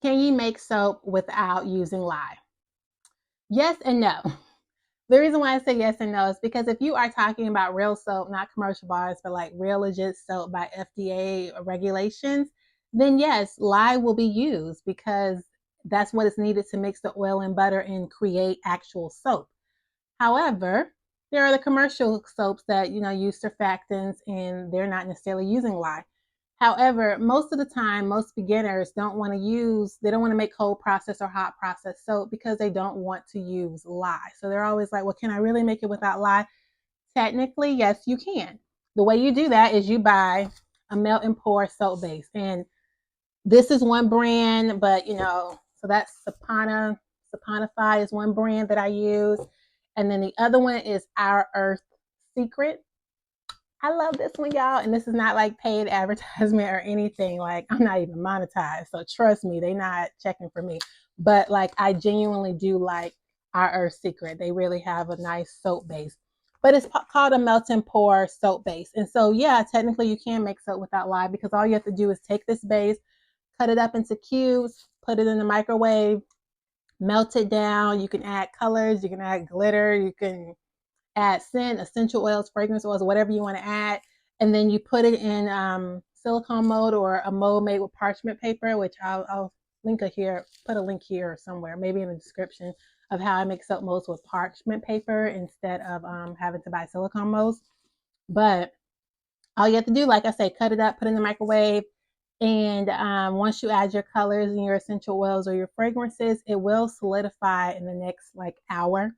Can you make soap without using lye? Yes and no. The reason why I say yes and no is because if you are talking about real soap, not commercial bars, but like real legit soap by FDA regulations, then yes, lye will be used because that's what is needed to mix the oil and butter and create actual soap. However, there are the commercial soaps that use surfactants and they're not necessarily using lye. However, most of the time, most beginners they don't want to make cold process or hot process soap because they don't want to use lye. So they're always like, well, can I really make it without lye? Technically, yes, you can. The way you do that is you buy a melt and pour soap base. And this is one brand, but so that's Saponify is one brand that I use. And then the other one is Our Earth Secret. I love this one, y'all. And this is not like paid advertisement or anything. Like, I'm not even monetized. So trust me, they're not checking for me. But like, I genuinely do like Our Earth Secret. They really have a nice soap base. But it's called a melt and pour soap base. And so, yeah, technically you can make soap without lye because all you have to do is take this base, cut it up into cubes, put it in the microwave, melt it down. You can add colors, you can add glitter, you can add scent, essential oils, fragrance oils, whatever you want to add. And then you put it in silicone mold or a mold made with parchment paper, which I'll link here, put a link here or somewhere, maybe in the description of how I make soap molds with parchment paper instead of having to buy silicone molds. But all you have to do, like I say, cut it up, put it in the microwave. And once you add your colors and your essential oils or your fragrances, it will solidify in the next like hour.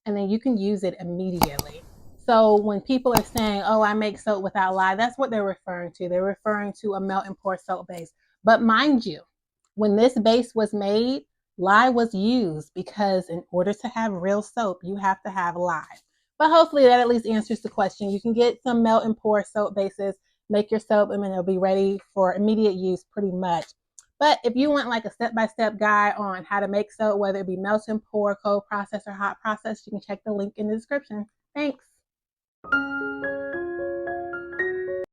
And then you can use it immediately. So when people are saying, oh, I make soap without lye, that's what they're referring to. They're referring to a melt and pour soap base. But mind you, when this base was made, lye was used because in order to have real soap, you have to have lye. But hopefully that at least answers the question. You can get some melt and pour soap bases, make your soap, and then it'll be ready for immediate use pretty much. But if you want like a step-by-step guide on how to make soap, whether it be melt and pour, cold process, or hot process, you can check the link in the description. Thanks.